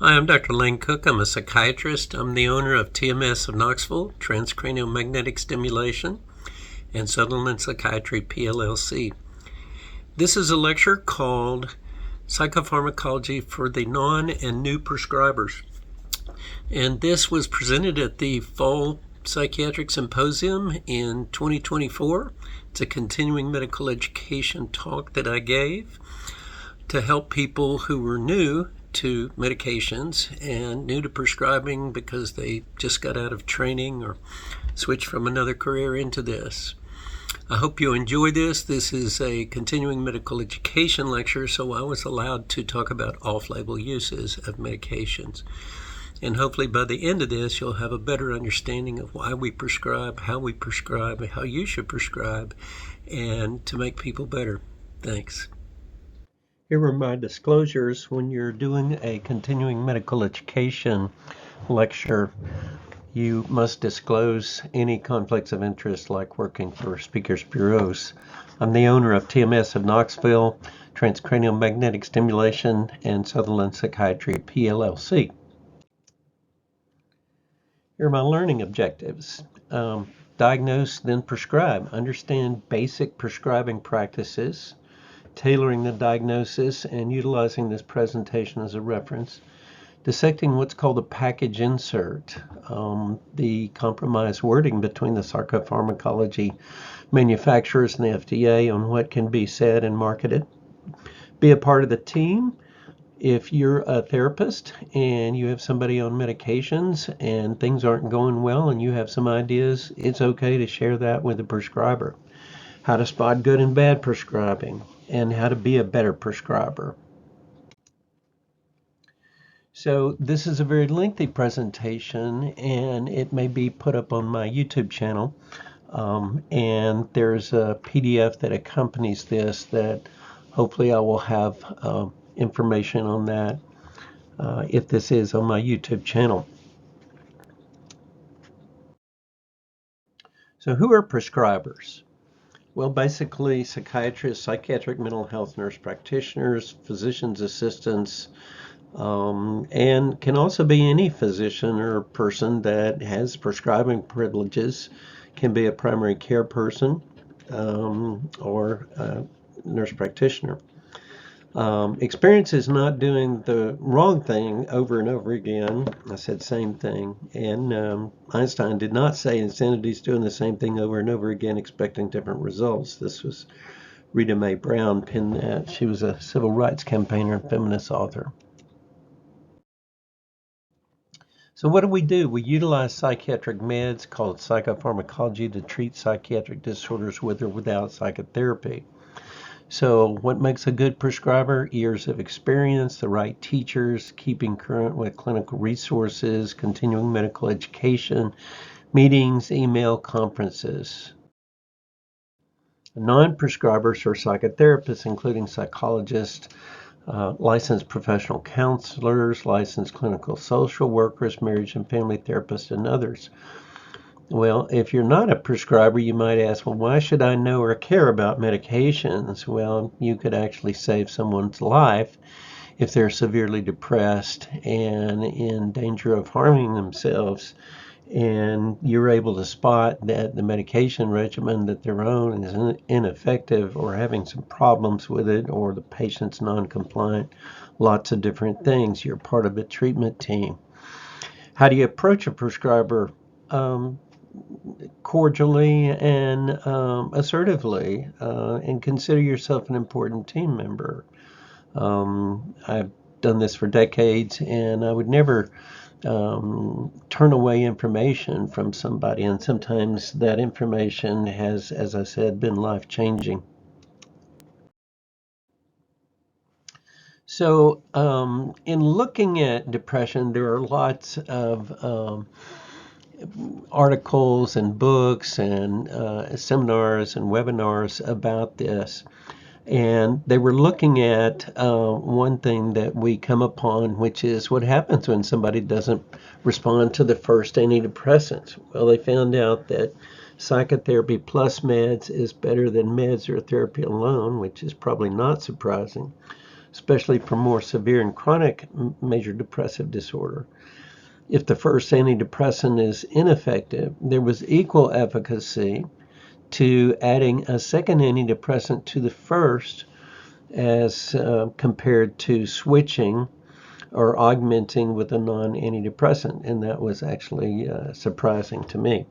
Hi, I'm Dr. Lane Cook. I'm a psychiatrist. I'm the owner of TMS of Knoxville, Transcranial Magnetic Stimulation, and Sutherland Psychiatry PLLC. This is a lecture called Psychopharmacology for the Non and New Prescribers. And this was presented at the Fall Psychiatric Symposium in 2024. It's a continuing medical education talk that I gave to help people who were new to medications and new to prescribing because they just got out of training or switched from another career into this. I hope you enjoy this. This is a continuing medical education lecture, so I was allowed to talk about off-label uses of medications. And hopefully by the end of this, you'll have a better understanding of why we prescribe, how you should prescribe, and to make people better. Thanks. Here are my disclosures. When you're doing a continuing medical education lecture, you must disclose any conflicts of interest like working for speakers bureaus. I'm the owner of TMS of Knoxville, Transcranial Magnetic Stimulation, and Sutherland Psychiatry PLLC. Here are my learning objectives. Diagnose, then prescribe. Understand basic prescribing practices, tailoring the diagnosis and utilizing this presentation as a reference, dissecting what's called a package insert, the compromise wording between the psychopharmacology manufacturers and the FDA on what can be said and marketed, be a part of the team. If you're a therapist and you have somebody on medications and things aren't going well and you have some ideas, it's okay to share that with the prescriber. How to spot good and bad prescribing, and how to be a better prescriber. So this is a very lengthy presentation, and it may be put up on my YouTube channel. And there's a PDF that accompanies this that hopefully I will have information on that if this is on my YouTube channel. So who are prescribers? Well, basically psychiatrists, psychiatric mental health nurse practitioners, physician's assistants, and can also be any physician or person that has prescribing privileges, can be a primary care person or a nurse practitioner. Experience is not doing the wrong thing over and over again. I said same thing. And Einstein did not say insanity is doing the same thing over and over again, expecting different results. This was Rita Mae Brown penned that. She was a civil rights campaigner and feminist author. So what do? We utilize psychiatric meds called psychopharmacology to treat psychiatric disorders with or without psychotherapy. So what makes a good prescriber? Years of experience, the right teachers, keeping current with clinical resources, continuing medical education, meetings, email, conferences. Non-prescribers are psychotherapists, including psychologists, licensed professional counselors, licensed clinical social workers, marriage and family therapists, and others. Well, if you're not a prescriber, you might ask, well, why should I know or care about medications? Well, you could actually save someone's life if they're severely depressed and in danger of harming themselves, and you're able to spot that the medication regimen that they're on is ineffective or having some problems with it, or the patient's non-compliant, lots of different things. You're part of a treatment team. How do you approach a prescriber? Cordially and assertively, and consider yourself an important team member. I've done this for decades, and I would never turn away information from somebody, and sometimes that information has, as I said, been life-changing. So in looking at depression, there are lots of articles and books and seminars and webinars about this. And they were looking at one thing that we come upon, which is what happens when somebody doesn't respond to the first antidepressants. Well, they found out that psychotherapy plus meds is better than meds or therapy alone, which is probably not surprising. especially for more severe and chronic major depressive disorder. If the first antidepressant is ineffective, there was equal efficacy to adding a second antidepressant to the first as compared to switching or augmenting with a non-antidepressant, and that was actually surprising to me.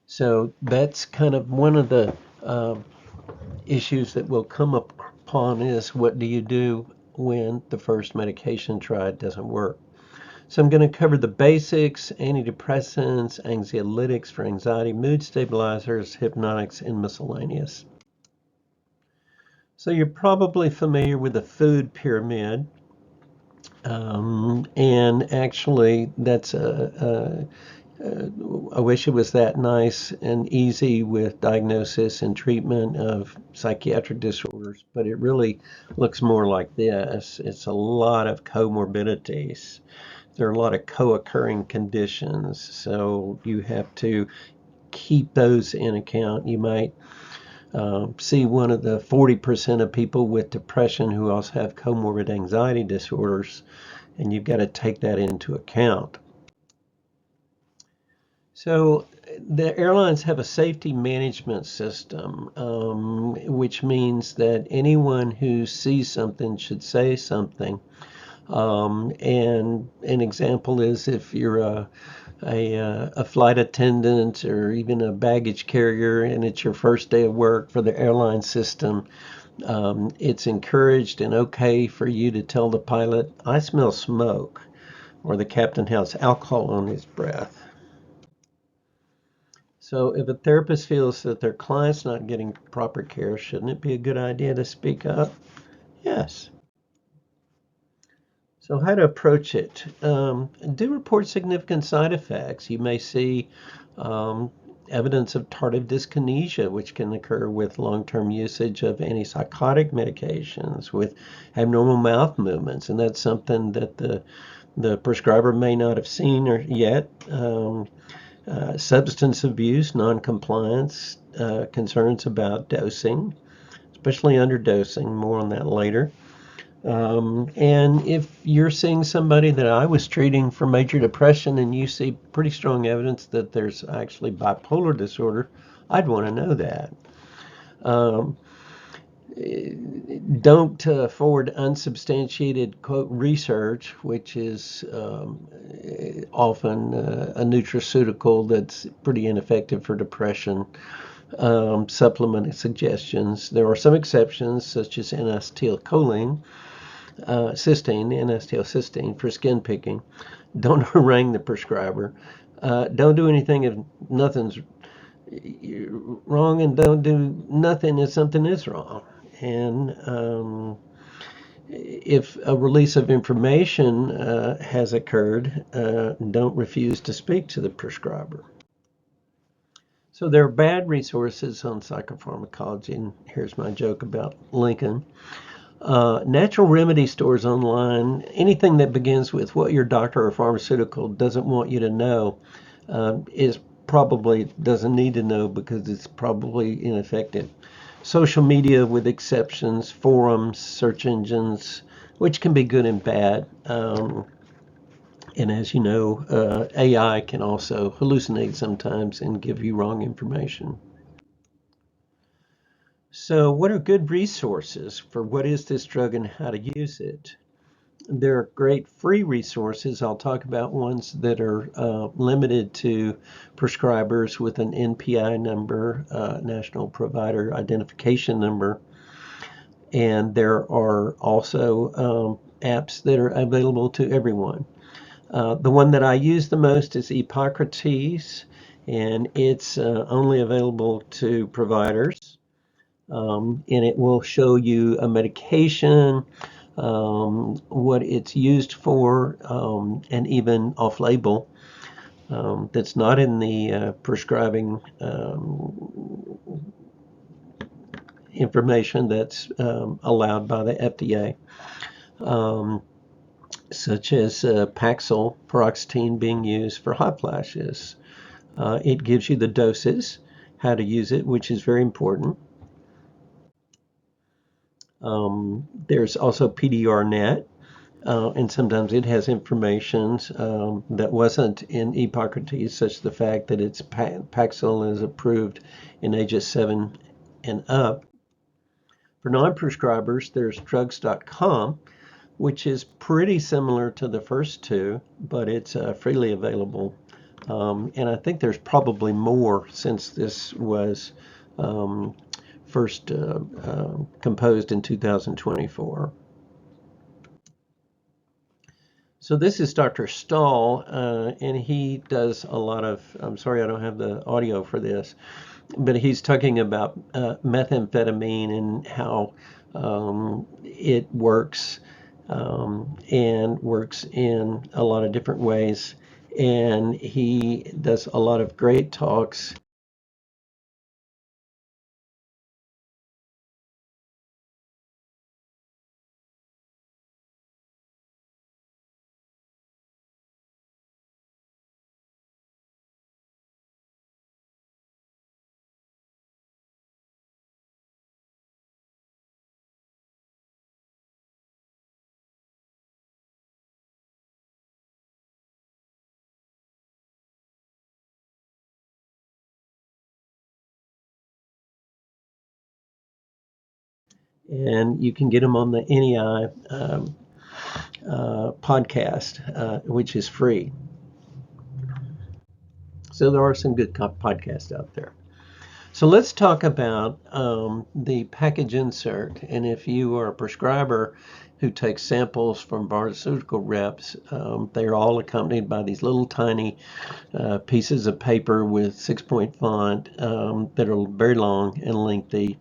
So that's kind of one of the issues that will come upon is what do you do when the first medication tried doesn't work. So I'm going to cover the basics: antidepressants, anxiolytics for anxiety, mood stabilizers, hypnotics, and miscellaneous. So you're probably familiar with the food pyramid. And actually, that's I wish it was that nice and easy with diagnosis and treatment of psychiatric disorders, but it really looks more like this. It's a lot of comorbidities. There are a lot of co-occurring conditions, so you have to keep those in account. You might see one of the 40% of people with depression who also have comorbid anxiety disorders, and you've got to take that into account. So the airlines have a safety management system, which means that anyone who sees something should say something. And an example is if you're a flight attendant or even a baggage carrier and it's your first day of work for the airline system, it's encouraged and okay for you to tell the pilot, "I smell smoke," or the captain has alcohol on his breath. So if a therapist feels that their client's not getting proper care, shouldn't it be a good idea to speak up? Yes. So how to approach it? Do report significant side effects. You may see evidence of tardive dyskinesia, which can occur with long-term usage of antipsychotic medications, with abnormal mouth movements, and that's something that the prescriber may not have seen or yet. Substance abuse, non-compliance, concerns about dosing, especially underdosing, more on that later. And if you're seeing somebody that I was treating for major depression and you see pretty strong evidence that there's actually bipolar disorder, I'd want to know that. Don't forward unsubstantiated quote research, which is often a nutraceutical that's pretty ineffective for depression. Supplement suggestions. There are some exceptions, such as N-acetylcholine, N-acetylcysteine for skin picking. Don't harangue the prescriber. Don't do anything if nothing's wrong, and don't do nothing if something is wrong. And if a release of information has occurred, don't refuse to speak to the prescriber. So there are bad resources on psychopharmacology, and here's my joke about Lincoln. Natural remedy stores online, anything that begins with what your doctor or pharmaceutical doesn't want you to know is probably doesn't need to know because it's probably ineffective. Social media with exceptions, forums, search engines, which can be good and bad. And as you know, AI can also hallucinate sometimes and give you wrong information. So what are good resources for what is this drug and how to use it? There are great free resources. I'll talk about ones that are limited to prescribers with an NPI number, National Provider Identification Number. And there are also apps that are available to everyone. The one that I use the most is Hippocrates, and it's only available to providers. And it will show you a medication, what it's used for, and even off-label. That's not in the prescribing information that's allowed by the FDA, such as Paxil, paroxetine being used for hot flashes. It gives you the doses, how to use it, which is very important. There's also PDRnet, and sometimes it has information that wasn't in Hippocrates, such as the fact that its Paxil is approved in ages 7 and up. For non-prescribers, there's drugs.com, which is pretty similar to the first two, but it's freely available. And I think there's probably more since this was first composed in 2024. So this is Dr. Stahl, and he does a lot of, I'm sorry I don't have the audio for this, but he's talking about methamphetamine and how it works and works in a lot of different ways. And he does a lot of great talks. And you can get him on the NEI podcast, which is free. So there are some good podcasts out there. So let's talk about the package insert. And if you are a prescriber who takes samples from pharmaceutical reps, they're all accompanied by these little tiny pieces of paper with 6-point font that are very long and lengthy.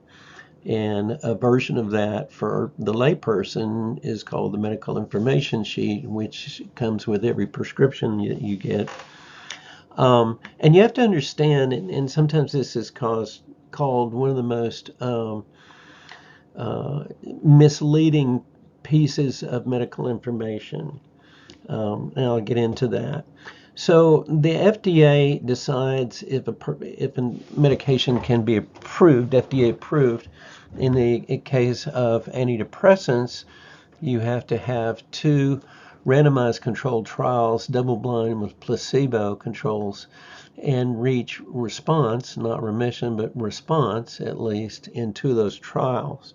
And a version of that for the layperson is called the medical information sheet, which comes with every prescription you get. And you have to understand, and sometimes this is called one of the most misleading pieces of medical information. And I'll get into that. So the FDA decides if a medication can be approved, FDA approved. In the case of antidepressants, you have to have 2 randomized controlled trials, double-blind with placebo controls, and reach response, not remission, but response at least in 2 of those trials.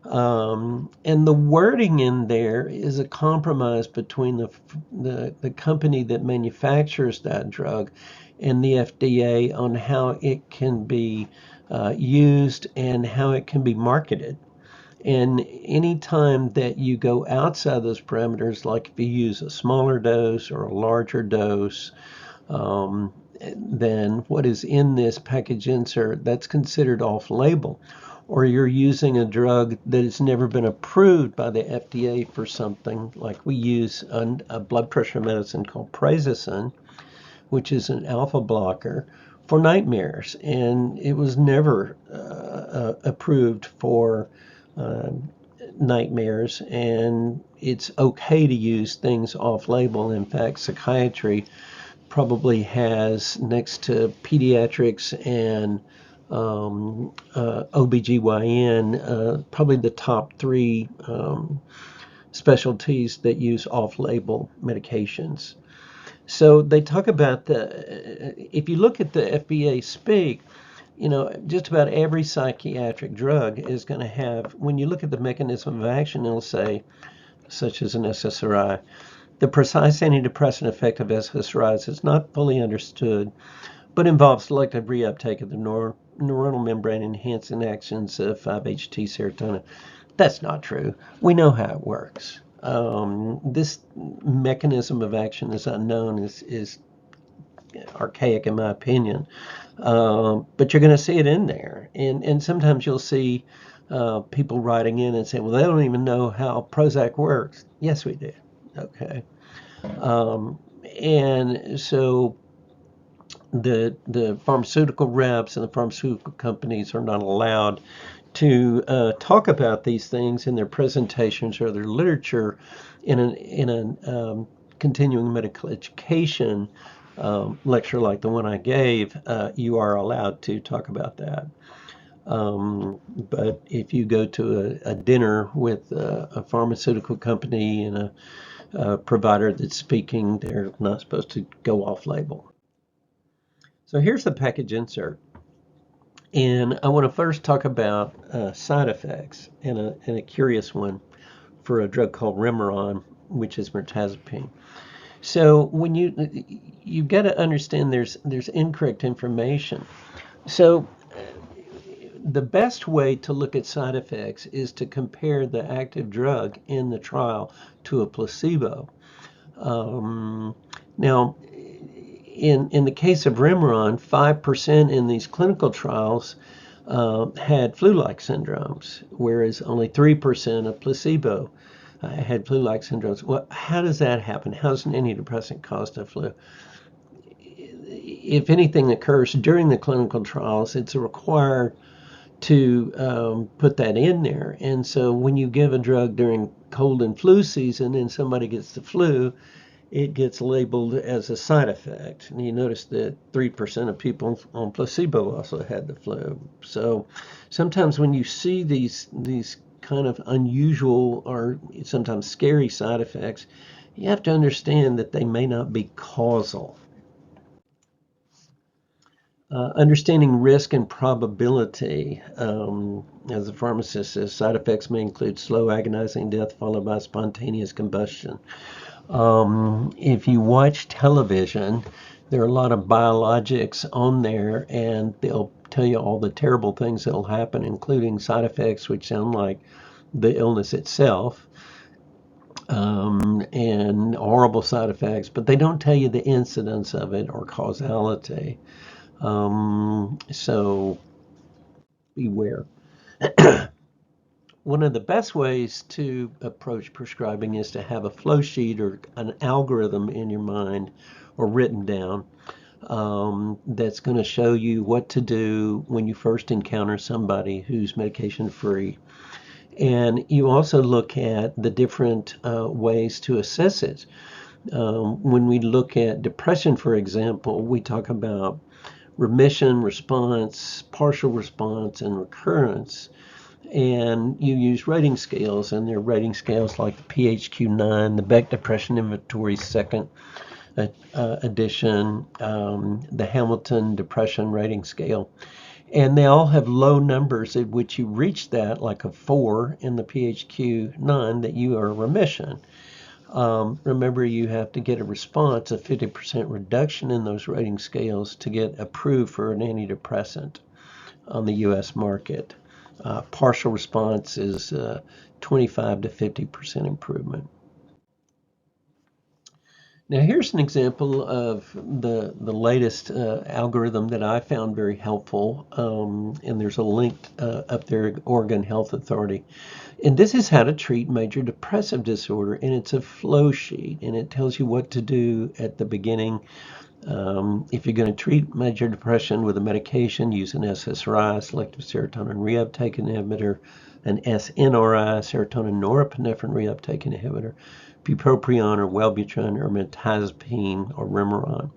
And the wording in there is a compromise between the company that manufactures that drug and the FDA on how it can be used and how it can be marketed. And any time that you go outside those parameters, like if you use a smaller dose or a larger dose than what is in this package insert, that's considered off-label. Or you're using a drug that has never been approved by the FDA for something, like we use a blood pressure medicine called prazosin, which is an alpha blocker for nightmares, and it was never approved for nightmares, and it's okay to use things off-label. In fact, psychiatry probably has, next to pediatrics and OBGYN, probably the top 3 specialties that use off-label medications. So they talk about if you look at the FDA speak, just about every psychiatric drug is going to have, when you look at the mechanism of action, it'll say, such as an SSRI, the precise antidepressant effect of SSRIs is not fully understood, but involves selective reuptake of the neuronal membrane enhancing actions of 5-HT serotonin. That's not true. We know how it works. This mechanism of action is unknown, is archaic in my opinion, but you're going to see it in there. And sometimes you'll see people writing in and saying, well, they don't even know how Prozac works. Yes, we do. Okay. And so the pharmaceutical reps and the pharmaceutical companies are not allowed to talk about these things in their presentations or their literature in a continuing medical education lecture like the one I gave. You are allowed to talk about that. But if you go to a dinner with a pharmaceutical company and a provider that's speaking, they're not supposed to go off-label. So here's the package insert. And I want to first talk about side effects and a curious one for a drug called Remeron, which is mirtazapine. So when you've got to understand there's incorrect information. So the best way to look at side effects is to compare the active drug in the trial to a placebo. Now, in the case of Remeron, 5% in these clinical trials had flu-like syndromes, whereas only 3% of placebo had flu-like syndromes. Well, how does that happen? How does an antidepressant cause the flu? If anything occurs during the clinical trials, it's required to put that in there. And so when you give a drug during cold and flu season and somebody gets the flu, it gets labeled as a side effect. And you notice that 3% of people on placebo also had the flu. So sometimes when you see these kind of unusual or sometimes scary side effects, you have to understand that they may not be causal. Understanding risk and probability. As a pharmacist says, side effects may include slow agonizing death followed by spontaneous combustion. If you watch television, there are a lot of biologics on there, and they'll tell you all the terrible things that will happen, including side effects which sound like the illness itself, and horrible side effects, but they don't tell you the incidence of it or causality. So beware. One of the best ways to approach prescribing is to have a flow sheet or an algorithm in your mind or written down that's going to show you what to do when you first encounter somebody who's medication free. And you also look at the different ways to assess it. When we look at depression, for example, we talk about remission, response, partial response, and recurrence. And you use rating scales, and there are rating scales like the PHQ-9, the Beck Depression Inventory second edition, the Hamilton Depression Rating Scale. And they all have low numbers at which you reach that, like a 4 in the PHQ-9, that you are in remission. Remember, you have to get a response, a 50% reduction in those rating scales to get approved for an antidepressant on the U.S. market. Partial response is 25 to 50% improvement. Now here's an example of the latest algorithm that I found very helpful, and there's a link up there, Oregon Health Authority. And this is how to treat major depressive disorder, and it's a flow sheet, and it tells you what to do at the beginning. If you're going to treat major depression with a medication, use an SSRI, selective serotonin reuptake inhibitor, an SNRI, serotonin norepinephrine reuptake inhibitor, bupropion or Wellbutrin or mirtazapine or Remeron.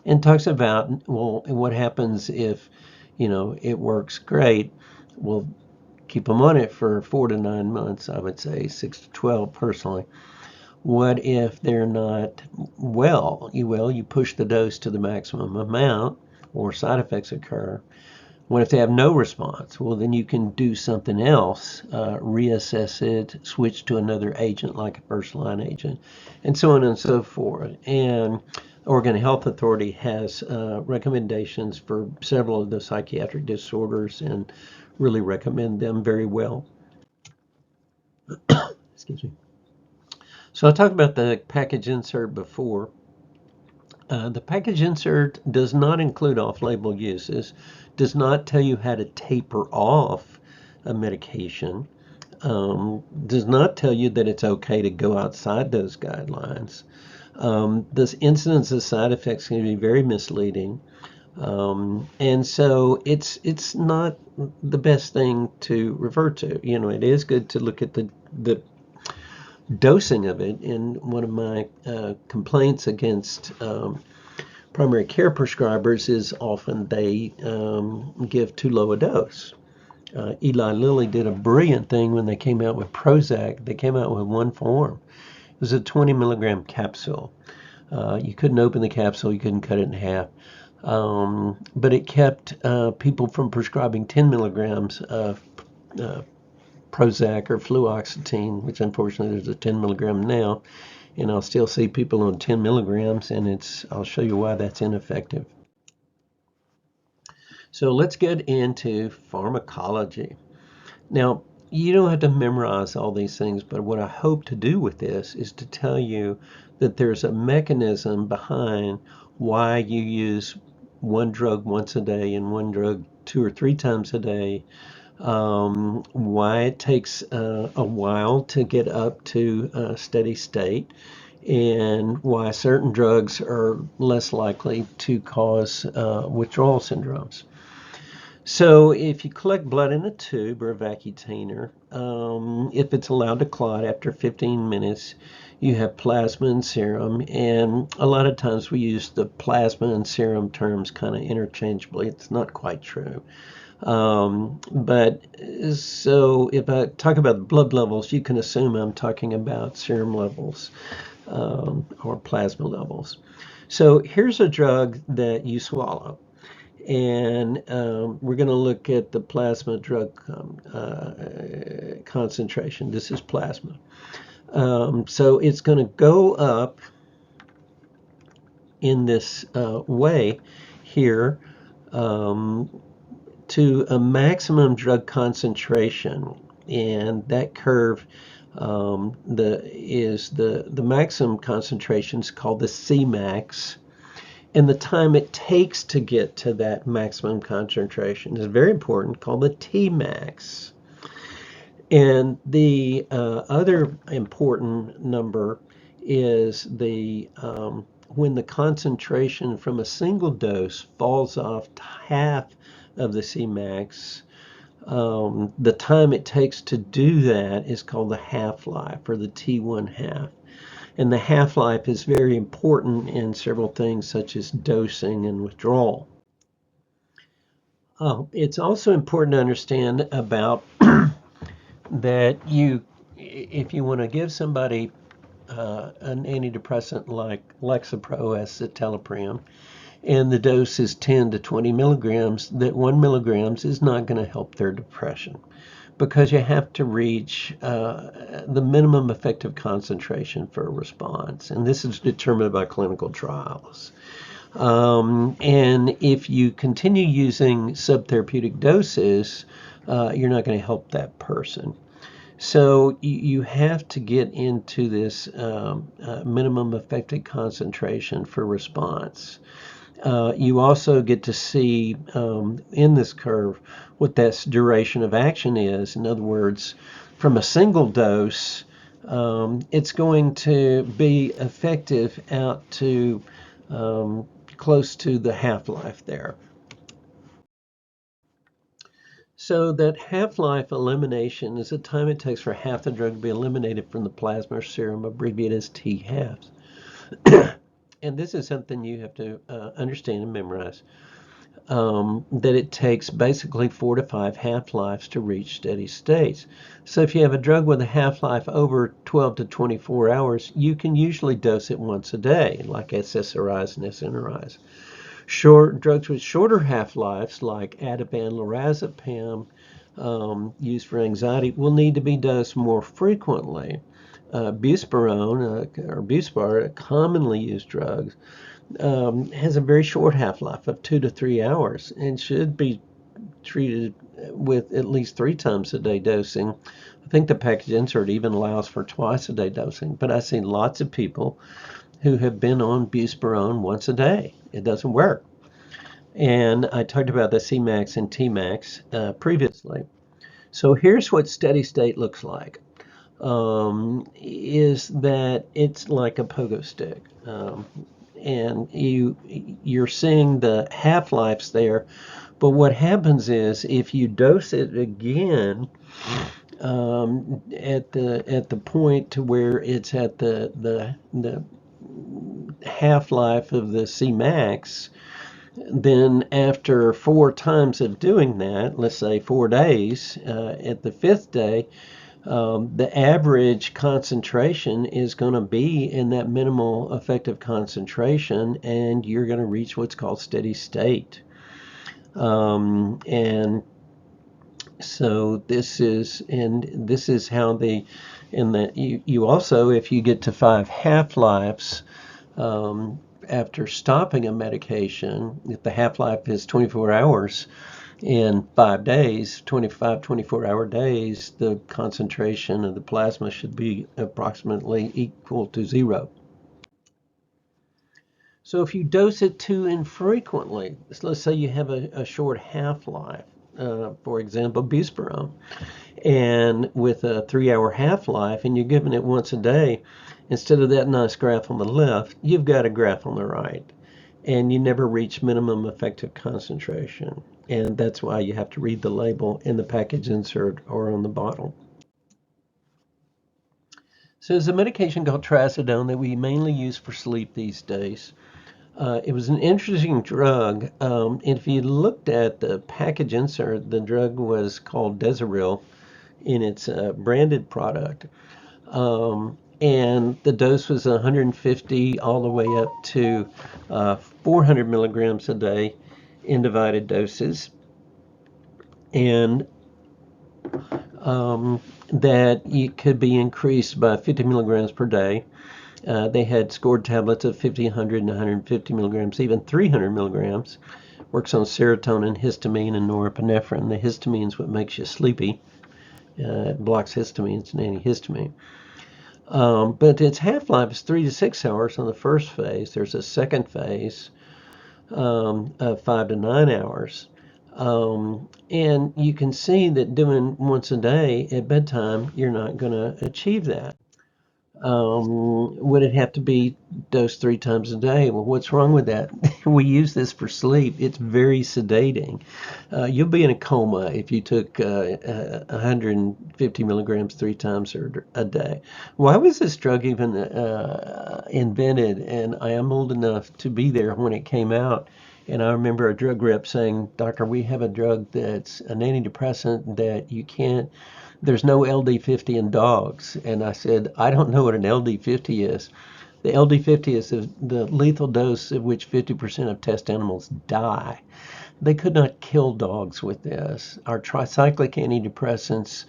And talks about, well, what happens if, it works great. Well, keep them on it for 4 to 9 months, I would say 6 to 12 personally. What if they're not well? You push the dose to the maximum amount or side effects occur. What if they have no response? Well, then you can do something else, reassess it, switch to another agent like a first-line agent, and so on and so forth. And Oregon Health Authority has recommendations for several of the psychiatric disorders and really recommend them very well. Excuse me. So I talked about the package insert before. The package insert does not include off-label uses, does not tell you how to taper off a medication, does not tell you that it's okay to go outside those guidelines. The incidence of side effects can be very misleading. And so it's not the best thing to revert to. It is good to look at the dosing of it. And one of my complaints against primary care prescribers is often they give too low a dose. Eli Lilly did a brilliant thing when they came out with Prozac. They came out with one form. It was a 20 milligram capsule. You couldn't open the capsule, you couldn't cut it in half. But it kept people from prescribing 10 milligrams of Prozac or fluoxetine, which unfortunately there's a 10 milligram now. And I'll still see people on 10 milligrams, and I'll show you why that's ineffective. So let's get into pharmacology. Now, you don't have to memorize all these things, but what I hope to do with this is to tell you that there's a mechanism behind why you use one drug once a day and one drug 2 or 3 times a day, why it takes a while to get up to a steady state, and why certain drugs are less likely to cause withdrawal syndromes. So if you collect blood in a tube or a vacutainer, if it's allowed to clot after 15 minutes, you have plasma and serum. And a lot of times we use the plasma and serum terms kind of interchangeably. It's not quite true. But so if I talk about blood levels, you can assume I'm talking about serum levels or plasma levels. So here's a drug that you swallow. And we're going to look at the plasma drug concentration. This is plasma. So it's going to go up in this way here to a maximum drug concentration. And that curve is the maximum concentration is called the Cmax. And the time it takes to get to that maximum concentration is very important, called the Tmax. And the other important number is the when the concentration from a single dose falls off half of the Cmax, the time it takes to do that is called the half-life, or the T1 half. And the half-life is very important in several things such as dosing and withdrawal. It's also important to understand about that if you want to give somebody an antidepressant like Lexapro, escitalopram, and the dose is 10 to 20 milligrams, that 1 milligrams is not going to help their depression, because you have to reach the minimum effective concentration for a response. And this is determined by clinical trials. And if you continue using subtherapeutic doses, you're not going to help that person. So you have to get into this minimum effective concentration for response. You also get to see in this curve what that duration of action is. In other words, from a single dose, it's going to be effective out to close to the half-life there. So that half-life elimination is the time it takes for half the drug to be eliminated from the plasma or serum, abbreviated as T-halves. And this is something you have to understand and memorize, that it takes basically 4 to 5 half-lives to reach steady states. So if you have a drug with a half-life over 12 to 24 hours, you can usually dose it once a day, like SSRIs and SNRIs. Drugs with shorter half-lives, like Ativan, lorazepam, used for anxiety, will need to be dosed more frequently. Buspirone, or Buspar, a commonly used drug, has a very short half-life of 2 to 3 hours and should be treated with at least 3 times a day dosing. I think the package insert even allows for twice a day dosing, but I've seen lots of people who have been on Buspirone once a day. It doesn't work. And I talked about the Cmax and Tmax previously. So here's what steady state looks like. Is that it's like a pogo stick. And you're seeing the half-lives there. But what happens is if you dose it again at the point to where it's at the half-life of the Cmax, Then after 4 times of doing that, let's say 4 days, at the 5th day, the average concentration is going to be in that minimal effective concentration, and you're going to reach what's called steady state. And so this is how you also, if you get to 5 half-lives, after stopping a medication, if the half-life is 24 hours, in 5 days, 24-hour days, the concentration of the plasma should be approximately equal to 0. So if you dose it too infrequently, let's say you have a short half-life, for example, buspirone, and with a 3-hour half-life, and you're giving it once a day, instead of that nice graph on the left, you've got a graph on the right, and you never reach minimum effective concentration. And that's why you have to read the label in the package insert or on the bottle. So there's a medication called trazodone that we mainly use for sleep these days. It was an interesting drug. If you looked at the package insert, the drug was called Desiril in its branded product. And the dose was 150 all the way up to 400 milligrams a day in divided doses. And that it could be increased by 50 milligrams per day. They had scored tablets of 50, 100, and 150 milligrams, even 300 milligrams. Works on serotonin, histamine, and norepinephrine. The histamine is what makes you sleepy. It blocks histamine. It's an antihistamine. But its half-life is 3 to 6 hours on the first phase. There's a second phase of 5 to 9 hours. And you can see that doing once a day at bedtime, you're not going to achieve that. Would it have to be dosed 3 times a day? Well, what's wrong with that? We use this for sleep. It's very sedating. You'll be in a coma if you took 150 milligrams 3 times a day. Why was this drug even invented? And I am old enough to be there when it came out. And I remember a drug rep saying, "Doctor, we have a drug that's an antidepressant that you can't, there's no LD50 in dogs." And I said, "I don't know what an LD50 is." The LD50 is the lethal dose at which 50% of test animals die. They could not kill dogs with this. Our tricyclic antidepressants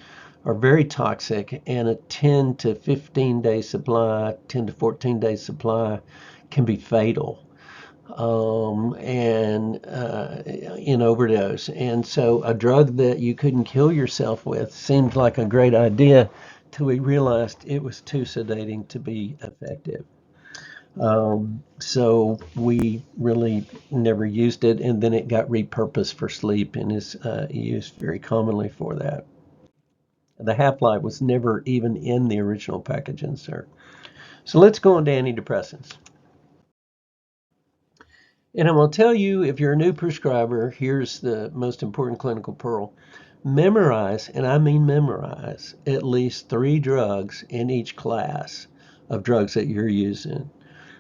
are very toxic, and a 10 to 15 day supply, 10 to 14 day supply can be fatal. And in overdose. And so a drug that you couldn't kill yourself with seemed like a great idea till we realized it was too sedating to be effective. So we really never used it, and then it got repurposed for sleep and is used very commonly for that. The half-life was never even in the original package insert. So let's go on to antidepressants. And I'm going to tell you, if you're a new prescriber, here's the most important clinical pearl. Memorize, and I mean memorize, at least 3 drugs in each class of drugs that you're using.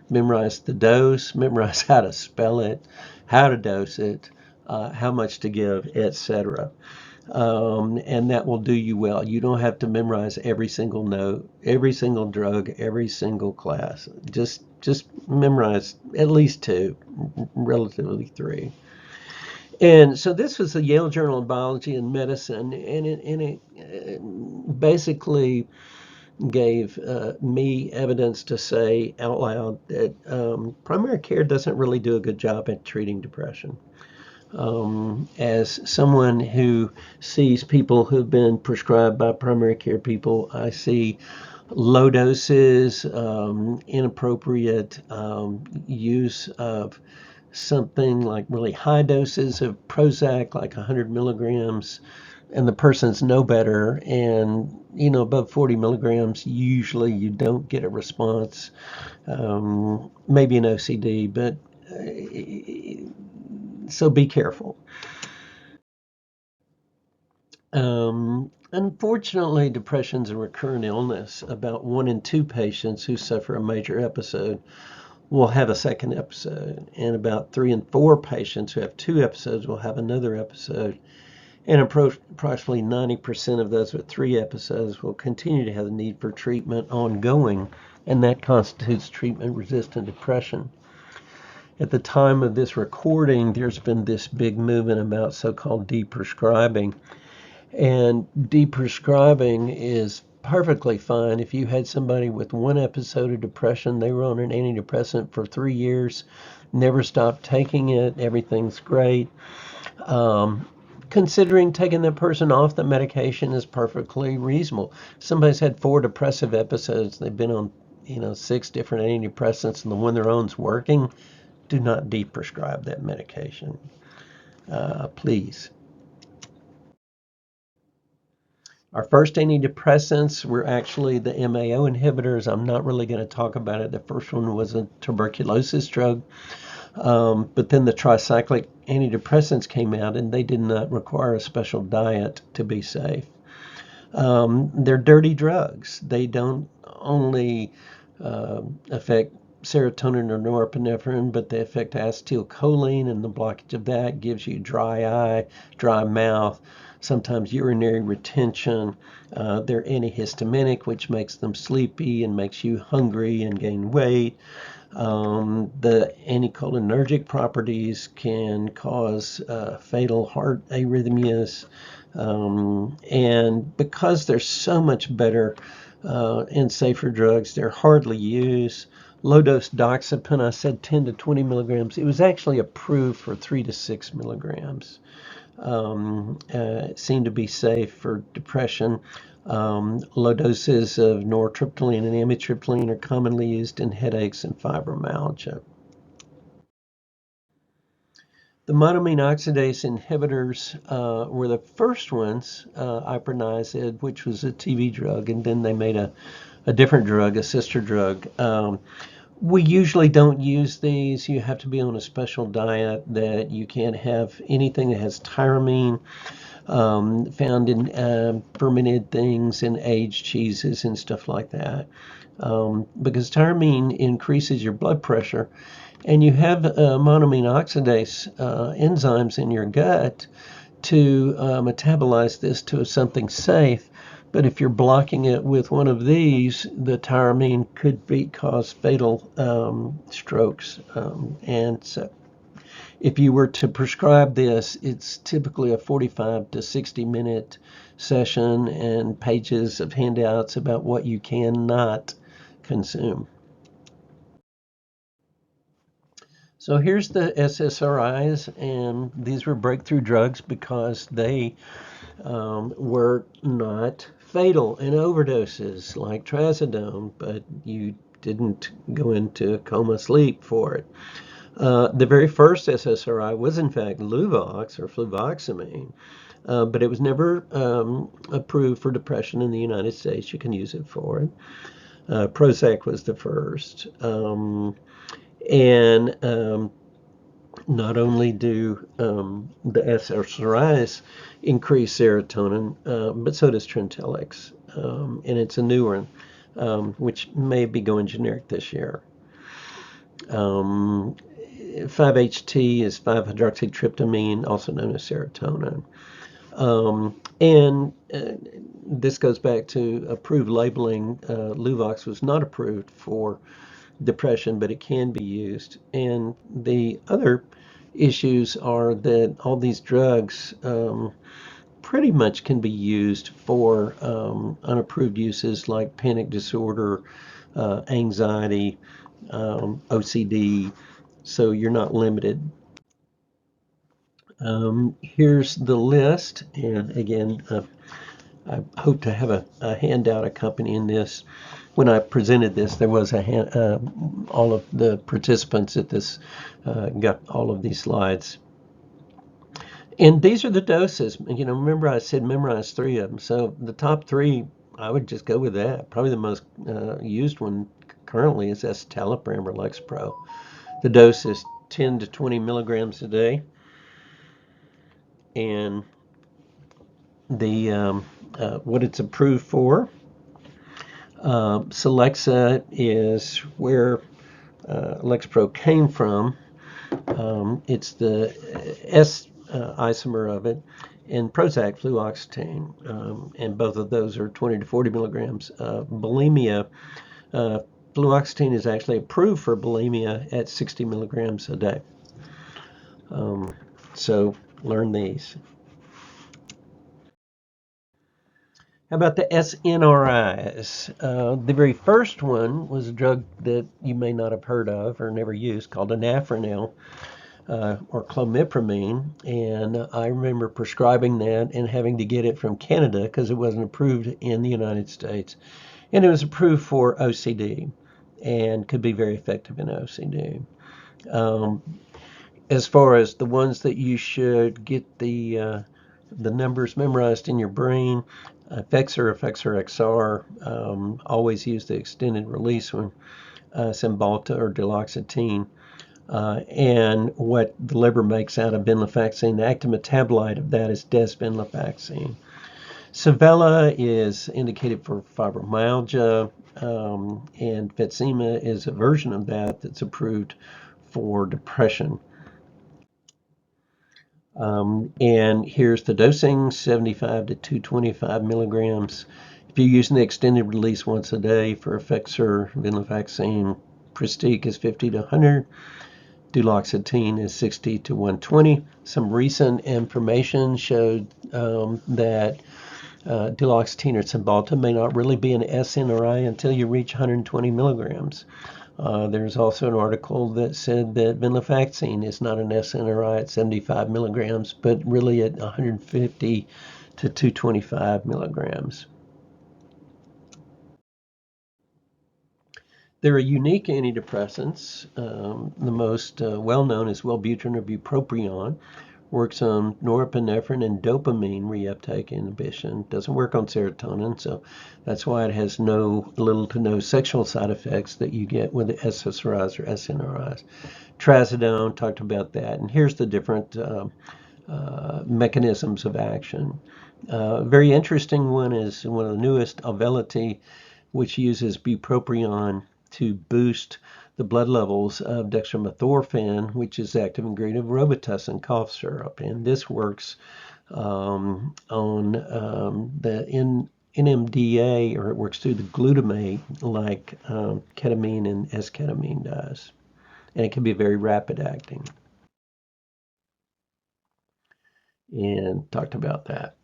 Memorize the dose, memorize how to spell it, how to dose it, how much to give, etc. And that will do you well. You don't have to memorize every single note, every single drug, every single class. Just memorize at least 2, relatively 3. And so this was the Yale Journal of Biology and Medicine, and it basically gave me evidence to say out loud that primary care doesn't really do a good job at treating depression. As someone who sees people who've been prescribed by primary care people, I see low doses, inappropriate use of something like really high doses of Prozac, like 100 milligrams, and the person's no better. And, above 40 milligrams, usually you don't get a response, maybe an OCD, but so be careful. Unfortunately, depression is a recurrent illness. About 1 in 2 patients who suffer a major episode will have a second episode, and about 3 and 4 patients who have 2 episodes will have another episode, and approximately 90% of those with 3 episodes will continue to have the need for treatment ongoing, and that constitutes treatment-resistant depression. At the time of this recording, there's been this big movement about so-called deprescribing, and deprescribing is perfectly fine. If you had somebody with 1 episode of depression, they were on an antidepressant for 3 years, never stopped taking it, everything's great. Considering taking that person off the medication is perfectly reasonable. Somebody's had 4 depressive episodes, they've been on 6 different antidepressants, and the one they're on is working, do not deprescribe that medication, please. Our first antidepressants were actually the MAO inhibitors. I'm not really going to talk about it. The first one was a tuberculosis drug. But then the tricyclic antidepressants came out, and they did not require a special diet to be safe. They're dirty drugs. They don't only affect serotonin or norepinephrine, but they affect acetylcholine, and the blockage of that gives you dry eye, dry mouth, sometimes urinary retention. They're antihistaminic, which makes them sleepy and makes you hungry and gain weight. The anticholinergic properties can cause fatal heart arrhythmias. And because they're so much better and safer drugs, they're hardly used. Low-dose doxepin, I said 10 to 20 milligrams. It was actually approved for 3 to 6 milligrams. It seemed to be safe for depression. Low doses of nortriptyline and amitriptyline are commonly used in headaches and fibromyalgia. The monoamine oxidase inhibitors were the first ones, ipronizid, which was a TB drug, and then they made a different drug, a sister drug. We usually don't use these. You have to be on a special diet. That you can't have anything that has tyramine found in fermented things and aged cheeses and stuff like that, because tyramine increases your blood pressure, and you have monoamine oxidase enzymes in your gut to metabolize this to something safe. But if you're blocking it with one of these, the tyramine could cause fatal strokes. And so if you were to prescribe this, it's typically a 45 to 60 minute session and pages of handouts about what you cannot consume. So here's the SSRIs, and these were breakthrough drugs because they were not fatal in overdoses like trazodone, but you didn't go into coma sleep for it. The very first SSRI was in fact Luvox or fluvoxamine, but it was never approved for depression in the United States. You can use it for it. Prozac was the first. Not only do the SSRIs increase serotonin, but so does Trintellix, and it's a new one, which may be going generic this year. 5-HT is 5-hydroxytryptamine, also known as serotonin. This goes back to approved labeling. Luvox was not approved for depression, but it can be used. And the other issues are that all these drugs pretty much can be used for unapproved uses like panic disorder, anxiety, OCD, so you're not limited. Here's the list, and again, I hope to have a handout accompanying this. When I presented this, there was all of the participants at this got all of these slides. And these are the doses. Remember I said memorize 3 of them. So the top 3, I would just go with that. Probably the most used one currently is escitalopram or Lexapro. The dose is 10 to 20 milligrams a day. And the what it's approved for. Celexa is where Lexapro came from. It's the S isomer of it, and Prozac fluoxetine, and both of those are 20 to 40 milligrams. Bulimia, fluoxetine is actually approved for bulimia at 60 milligrams a day. So learn these. How about the SNRIs? The very first one was a drug that you may not have heard of or never used called anafranil. Or clomipramine, and I remember prescribing that and having to get it from Canada because it wasn't approved in the United States. And it was approved for OCD and could be very effective in OCD. As far as the ones that you should get the numbers memorized in your brain, Effexor XR, always use the extended release one, Cymbalta or duloxetine. And what the liver makes out of venlafaxine, the active metabolite of that is desvenlafaxine. Savella is indicated for fibromyalgia, and Vetsima is a version of that that's approved for depression. And here's the dosing, 75 to 225 milligrams. If you're using the extended release once a day for Effexor, venlafaxine, Pristique is 50 to 100. Duloxetine is 60 to 120. Some recent information showed that duloxetine or Cymbalta may not really be an SNRI until you reach 120 milligrams. There's also an article that said that venlafaxine is not an SNRI at 75 milligrams, but really at 150 to 225 milligrams. There are unique antidepressants. The most well-known is Wellbutrin or bupropion. Works on norepinephrine and dopamine reuptake inhibition. Doesn't work on serotonin, so that's why it has little to no sexual side effects that you get with the SSRIs or SNRIs. Trazodone, talked about that. And here's the different mechanisms of action. Very interesting one is one of the newest, Auvelity, which uses bupropion to boost the blood levels of dextromethorphan, which is the active ingredient of Robitussin cough syrup. And this works on the NMDA, or it works through the glutamate like ketamine and S-ketamine does. And it can be very rapid acting. And talked about that.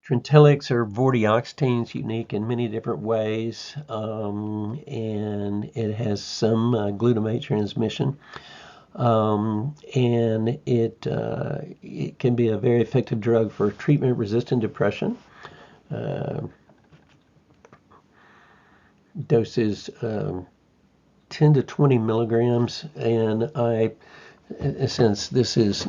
Trintellix or vortioxetine is unique in many different ways, and it has some glutamate transmission, and it can be a very effective drug for treatment-resistant depression. Doses 10 to 20 milligrams, and since this is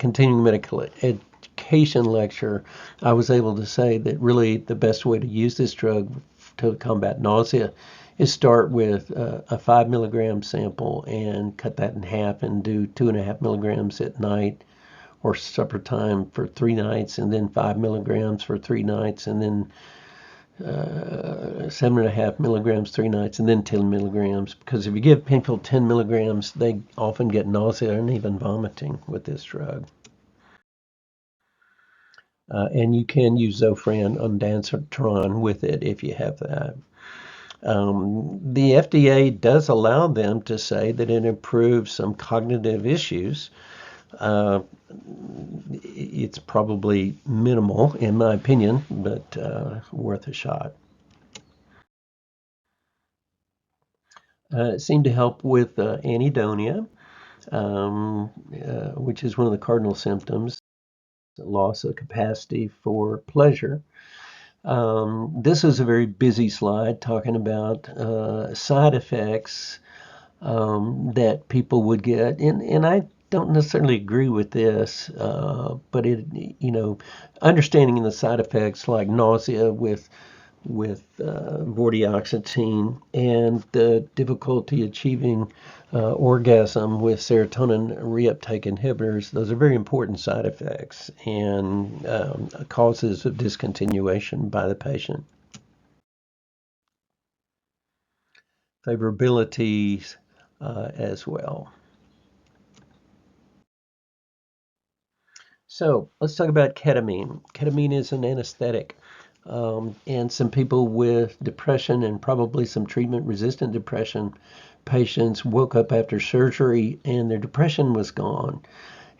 continuing medical education lecture, I was able to say that really the best way to use this drug to combat nausea is start with a 5 milligram sample and cut that in half and do 2.5 milligrams at night or supper time for 3 nights, and then 5 milligrams for 3 nights, and then 7.5 milligrams 3 nights, and then 10 milligrams. Because if you give people 10 milligrams, they often get nausea and even vomiting with this drug. And you can use Zofran ondansetron with it if you have that. The FDA does allow them to say that it improves some cognitive issues. It's probably minimal, in my opinion, but worth a shot. It seemed to help with anhedonia, which is one of the cardinal symptoms, loss of capacity for pleasure. This is a very busy slide talking about side effects that people would get, and I don't necessarily agree with this, but understanding the side effects like nausea with vortioxetine and the difficulty achieving orgasm with serotonin reuptake inhibitors, those are very important side effects and causes of discontinuation by the patient. favorabilities as well. So let's talk about ketamine. Ketamine is an anesthetic. And some people with depression and probably some treatment-resistant depression patients woke up after surgery and their depression was gone.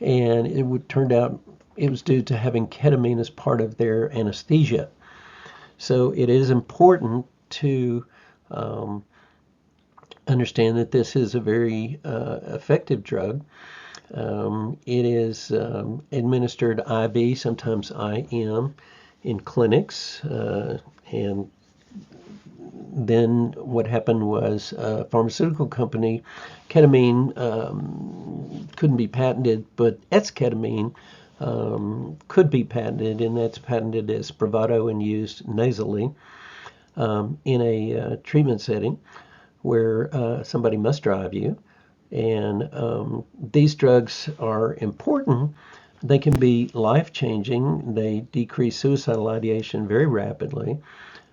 And it would turned out it was due to having ketamine as part of their anesthesia. So it is important to understand that this is a very effective drug. It is administered IV, sometimes IM, in clinics. And then what happened was a pharmaceutical company, ketamine couldn't be patented, but esketamine could be patented, and that's patented as Spravato and used nasally in a treatment setting where somebody must drive you. And these drugs are important. They can be life-changing. They decrease suicidal ideation very rapidly.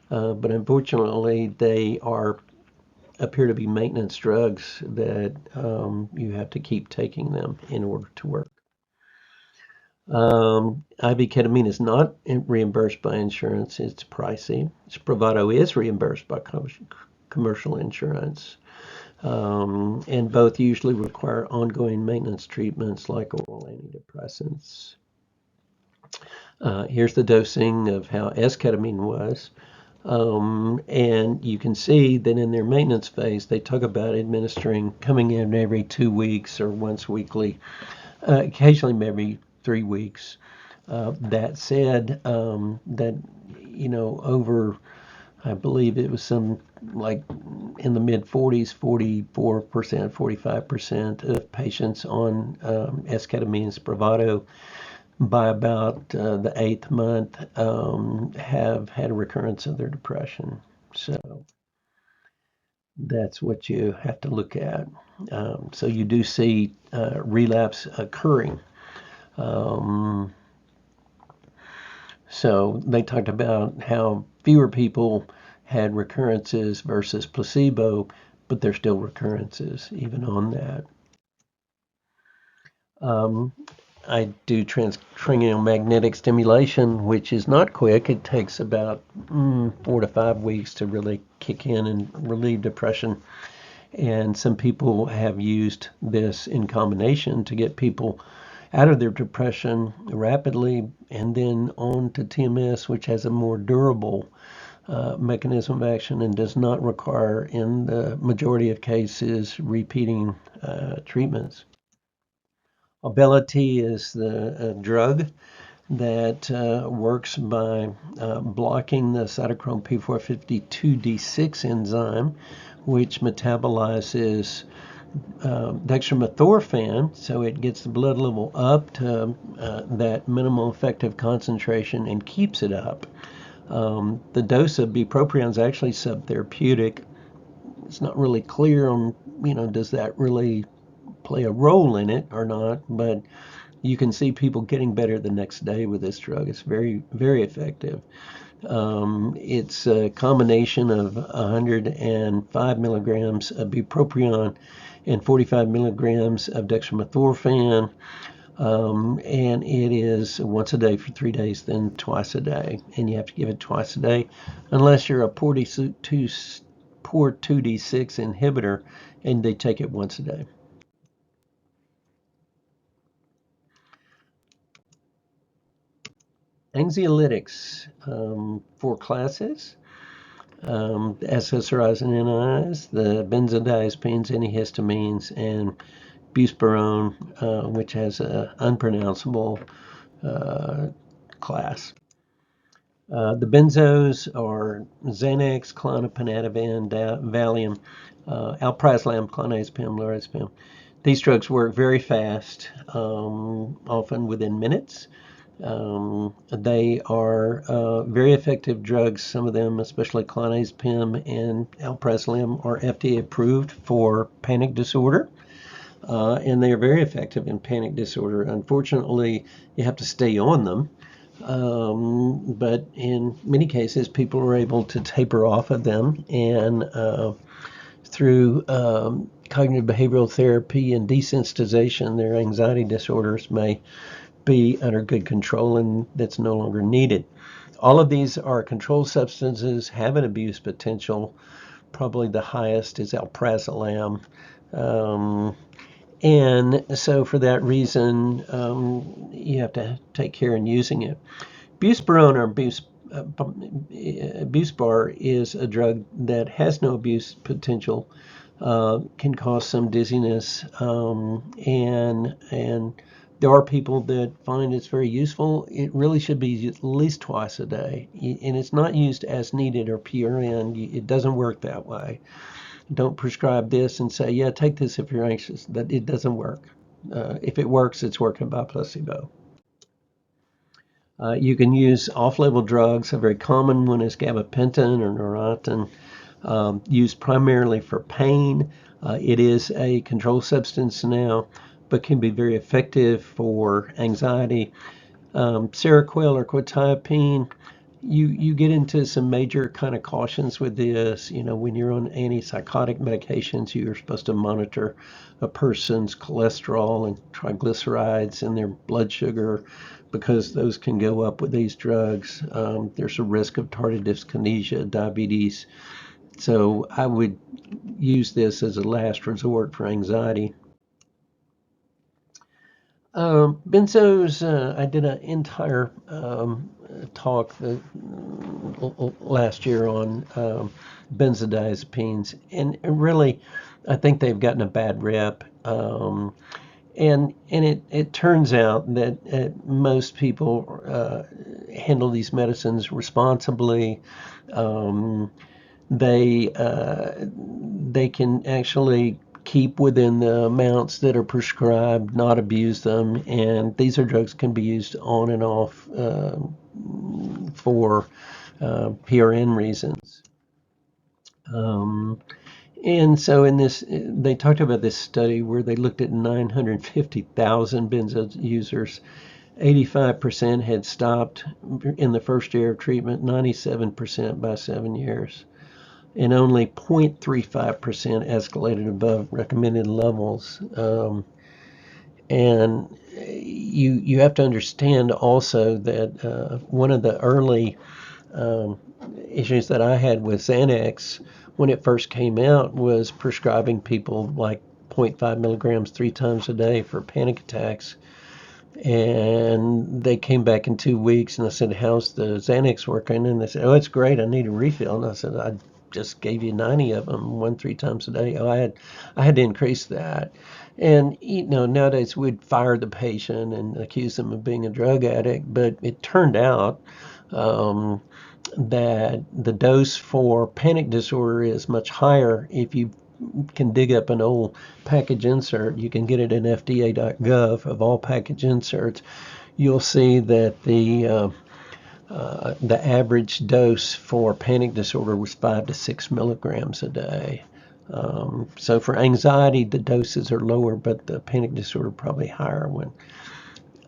But unfortunately, they appear to be maintenance drugs that you have to keep taking them in order to work. IV ketamine is not reimbursed by insurance. It's pricey. Spravato is reimbursed by commercial insurance. And both usually require ongoing maintenance treatments like oral antidepressants. Here's the dosing of how esketamine was. And you can see that in their maintenance phase, they talk about administering, coming in every 2 weeks or once weekly, occasionally maybe 3 weeks. That said, that, over, I believe it was some like in the mid 40s, 44%, 45% of patients on esketamine, Spravato, by about the 8th month have had a recurrence of their depression. So that's what you have to look at. So you do see relapse occurring. So they talked about how fewer people had recurrences versus placebo, but there's still recurrences even on that. I do transcranial magnetic stimulation, which is not quick. It takes about 4 to 5 weeks to really kick in and relieve depression. And some people have used this in combination to get people out of their depression rapidly and then on to TMS, which has a more durable mechanism of action and does not require, in the majority of cases, repeating treatments. Auvelity is the drug that works by blocking the cytochrome P452D6 enzyme, which metabolizes dextromethorphan, so it gets the blood level up to that minimal effective concentration and keeps it up. The dose of bupropion is actually subtherapeutic. It's not really clear on, does that really play a role in it or not, but you can see people getting better the next day with this drug. It's very, very effective. It's a combination of 105 milligrams of bupropion and 45 milligrams of dextromethorphan. And it is once a day for 3 days, then twice a day. And you have to give it twice a day unless you're a poor 2D6 inhibitor, and they take it once a day. Anxiolytics, 4 classes. SSRIs and NIs, the benzodiazepines, antihistamines, and buspirone, which has an unpronounceable class. The benzos are Xanax, Klonopin, Valium, alprazolam, clonazepam, lorazepam. These drugs work very fast, often within minutes. They are very effective drugs. Some of them, especially clonazepam and alprazolam, are FDA approved for panic disorder. And they are very effective in panic disorder. Unfortunately, you have to stay on them. But in many cases, people are able to taper off of them, and through cognitive behavioral therapy and desensitization, their anxiety disorders may be under good control and that's no longer needed. All of these are controlled substances, have an abuse potential. Probably the highest is alprazolam. And so for that reason, you have to take care in using it. Buspirone or Buspar is a drug that has no abuse potential, can cause some dizziness, and there are people that find it's very useful. It really should be at least twice a day, and it's not used as needed or PRN. It doesn't work that way. Don't prescribe this and say, yeah, take this if you're anxious. That it doesn't work. If it works, it's working by placebo. You can use off-label drugs. A very common one is gabapentin or Neurontin, used primarily for pain. It is a controlled substance now, but can be very effective for anxiety. Seroquel or quetiapine, you get into some major kind of cautions with this. You know, when you're on antipsychotic medications, you're supposed to monitor a person's cholesterol and triglycerides and their blood sugar because those can go up with these drugs. There's a risk of tardive dyskinesia, diabetes. So I would use this as a last resort for anxiety. Benzos, I did an entire talk last year on benzodiazepines, and really, I think they've gotten a bad rep. And it turns out that most people handle these medicines responsibly. They can actually keep within the amounts that are prescribed, not abuse them, and these are drugs can be used on and off for PRN reasons. And so in this, they talked about this study where they looked at 950,000 benzo users. 85% had stopped in the first year of treatment, 97% by 7 years, and only 0.35% escalated above recommended levels. And you have to understand also that one of the early issues that I had with Xanax when it first came out was prescribing people like 0.5 milligrams 3 times a day for panic attacks. And they came back in 2 weeks and I said, how's the Xanax working? And they said, oh, it's great. I need a refill. And I said, I just gave you 90 of them, 3 times a day. Oh, I had to increase that. And, you know, nowadays we'd fire the patient and accuse them of being a drug addict. But it turned out that the dose for panic disorder is much higher. If you can dig up an old package insert, you can get it in FDA.gov of all package inserts. You'll see that the average dose for panic disorder was 5 to 6 milligrams a day. So for anxiety, the doses are lower, but the panic disorder probably higher. When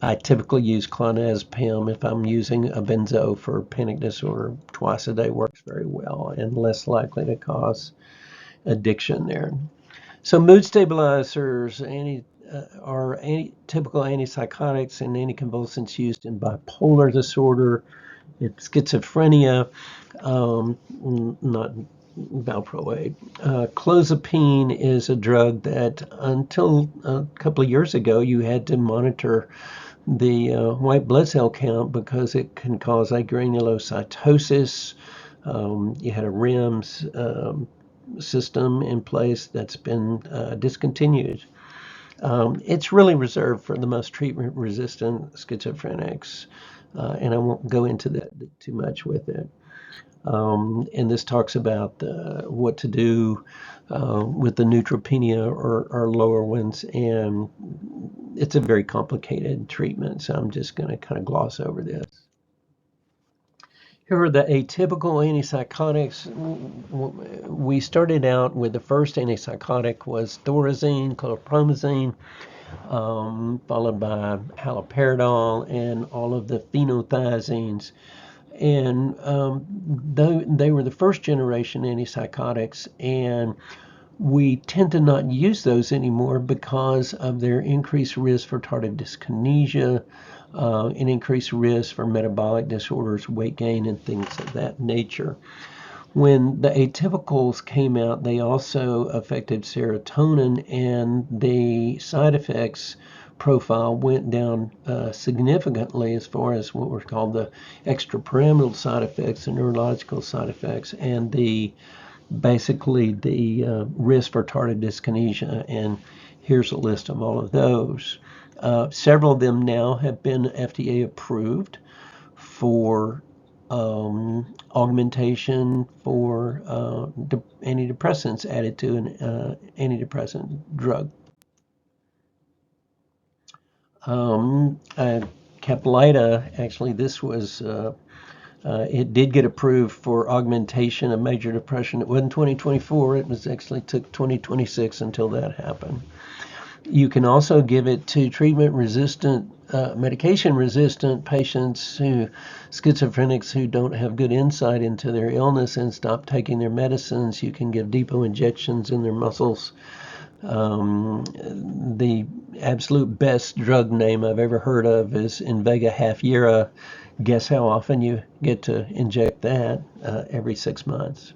I typically use clonazepam if I'm using a benzo for panic disorder. Twice a day works very well and less likely to cause addiction there. So mood stabilizers are typical antipsychotics and anticonvulsants used in bipolar disorder, schizophrenia, not valproate. Clozapine is a drug that until a couple of years ago you had to monitor the white blood cell count because it can cause agranulocytosis. You had a REMS system in place that's been discontinued. It's really reserved for the most treatment-resistant schizophrenics, and I won't go into that too much with it. And this talks about what to do with the neutropenia or lower ones, and it's a very complicated treatment, so I'm just going to kind of gloss over this. Here are the atypical antipsychotics. We started out with the first antipsychotic was thorazine, chlorpromazine, followed by haloperidol and all of the phenothiazines. And they were the first generation antipsychotics, and We tend to not use those anymore because of their increased risk for tardive dyskinesia, an increased risk for metabolic disorders, weight gain, and things of that nature. When the atypicals came out, they also affected serotonin, and the side effects profile went down significantly as far as what were called the extrapyramidal side effects, the neurological side effects, and basically the risk for tardive dyskinesia. And here's a list of all of those. Several of them now have been FDA approved for augmentation for antidepressants added to an antidepressant drug. Caplyta, actually, this was it did get approved for augmentation of major depression. It wasn't 2024. It was actually took 2026 until that happened. You can also give it to treatment-resistant, medication-resistant patients schizophrenics who don't have good insight into their illness and stop taking their medicines. You can give depot injections in their muscles. The absolute best drug name I've ever heard of is Invega Half-Yera. Guess how often you get to inject that? Every 6 months.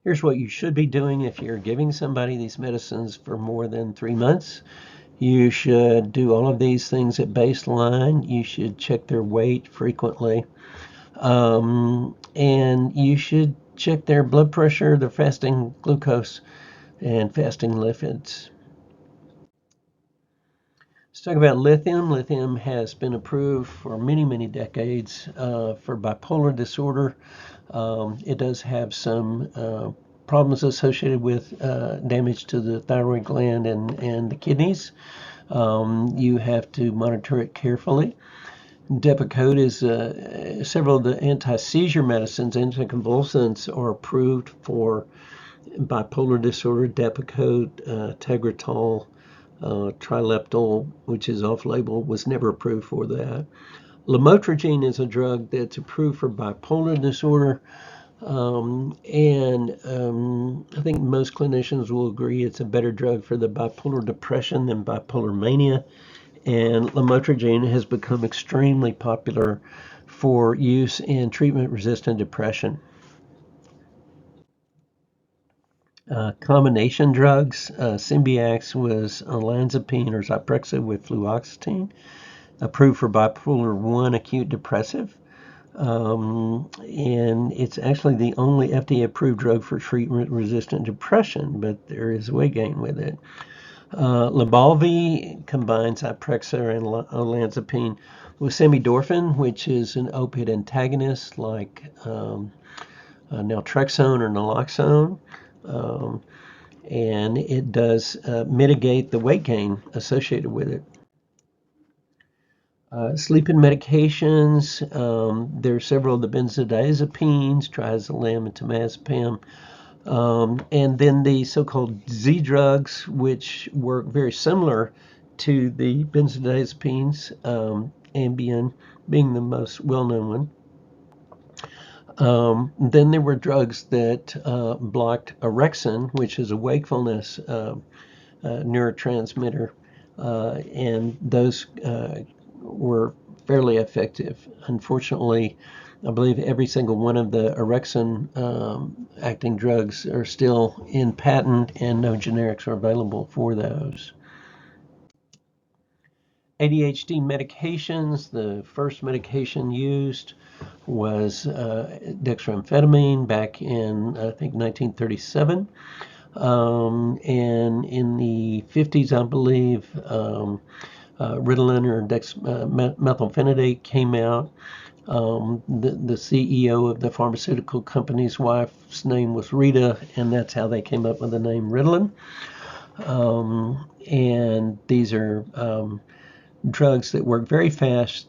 Here's what you should be doing if you're giving somebody these medicines for more than 3 months. You should do all of these things at baseline. You should check their weight frequently. And you should check their blood pressure, their fasting glucose, and fasting lipids. Let's talk about lithium. Lithium has been approved for many, many decades for bipolar disorder. It does have some problems associated with damage to the thyroid gland and the kidneys. You have to monitor it carefully. Depakote is several of the anti-seizure medicines, anticonvulsants, are approved for bipolar disorder. Depakote, Tegretol, Trileptal, which is off-label, was never approved for that. Lamotrigine is a drug that's approved for bipolar disorder, and I think most clinicians will agree it's a better drug for the bipolar depression than bipolar mania, and lamotrigine has become extremely popular for use in treatment-resistant depression. Combination drugs, Symbyax was olanzapine or Zyprexa with fluoxetine, approved for bipolar 1 acute depressive. And it's actually the only FDA-approved drug for treatment-resistant depression, but there is weight gain with it. Lybalvi combines Zyprexa and olanzapine with samidorphan, which is an opiate antagonist like naltrexone or naloxone. And it does mitigate the weight gain associated with it. Sleeping medications, there are several of the benzodiazepines, triazolam and temazepam, and then the so-called Z drugs, which work very similar to the benzodiazepines, Ambien being the most well-known one. Then there were drugs that blocked orexin, which is a wakefulness neurotransmitter, and those were fairly effective. Unfortunately, I believe every single one of the orexin acting drugs are still in patent, and no generics are available for those. ADHD medications, the first medication used was dextroamphetamine back in, I think, 1937. And in the 50s, I believe, Ritalin or methylphenidate came out. The CEO of the pharmaceutical company's wife's name was Rita, and that's how they came up with the name Ritalin. And these are drugs that work very fast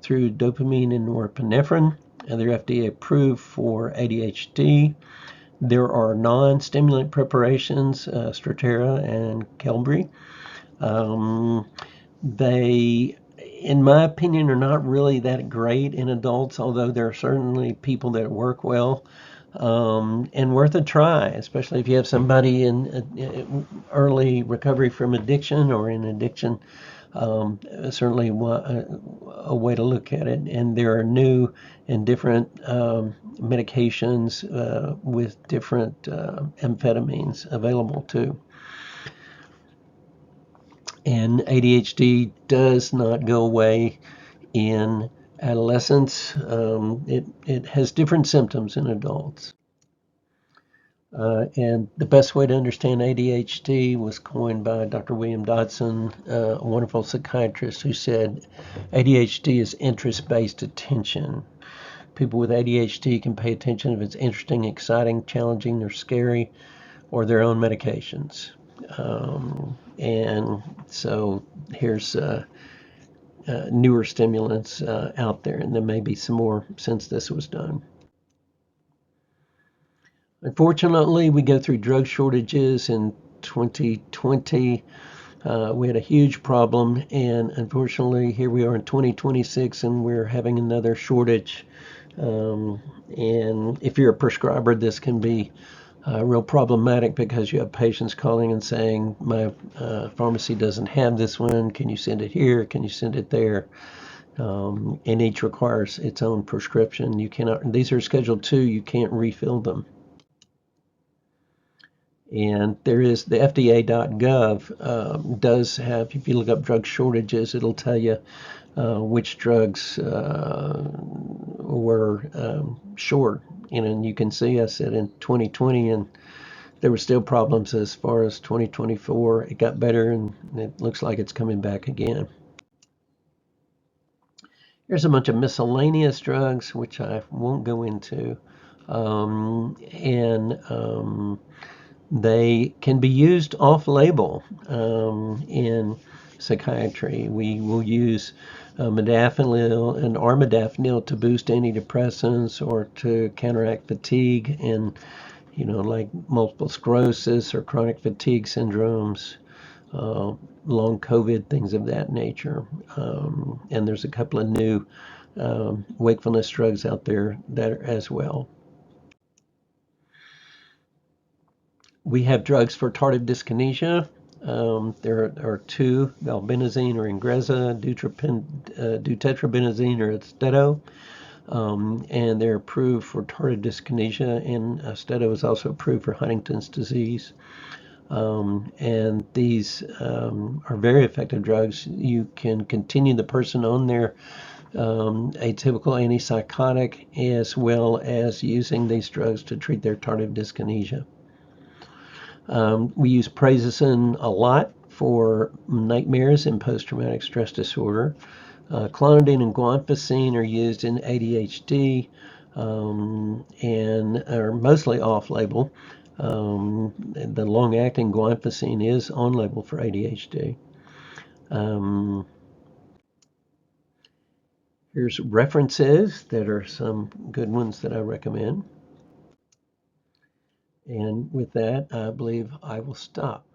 through dopamine and norepinephrine, and they're FDA approved for ADHD. There are non-stimulant preparations, Strattera and Qelbree. They, in my opinion, are not really that great in adults, although there are certainly people that work well. and worth a try, especially if you have somebody in early recovery from addiction or in addiction. Certainly a way to look at it. And there are new and different medications with different amphetamines available too. And ADHD does not go away in adolescence. It has different symptoms in adults. And the best way to understand ADHD was coined by Dr. William Dodson, a wonderful psychiatrist, who said ADHD is interest-based attention. People with ADHD can pay attention if it's interesting, exciting, challenging, or scary, or their own medications. And so here's newer stimulants out there, and there may be some more since this was done. Unfortunately, we go through drug shortages in 2020. We had a huge problem, and unfortunately, here we are in 2026, and we're having another shortage. And if you're a prescriber, this can be real problematic because you have patients calling and saying, my pharmacy doesn't have this one. Can you send it here? Can you send it there? And each requires its own prescription. You cannot, these are Schedule II, you can't refill them. And there is the FDA.gov does have, if you look up drug shortages, it'll tell you which drugs were short. And you can see, I said in 2020, and there were still problems as far as 2024. It got better, and it looks like it's coming back again. Here's a bunch of miscellaneous drugs, which I won't go into. They can be used off-label in psychiatry. We will use modafinil and armodafinil to boost antidepressants or to counteract fatigue and, like multiple sclerosis or chronic fatigue syndromes, long COVID, things of that nature. And there's a couple of new wakefulness drugs out there that are as well. We have drugs for tardive dyskinesia. There are two, valbenazine or Ingrezza, deutetrabenazine or Austedo, and they're approved for tardive dyskinesia, and Austedo is also approved for Huntington's disease. And these are very effective drugs. You can continue the person on their atypical antipsychotic as well as using these drugs to treat their tardive dyskinesia. We use prazosin a lot for nightmares and post-traumatic stress disorder. Clonidine and guanfacine are used in ADHD and are mostly off-label. The long-acting guanfacine is on-label for ADHD. Here's references that are some good ones that I recommend. And with that, I believe I will stop.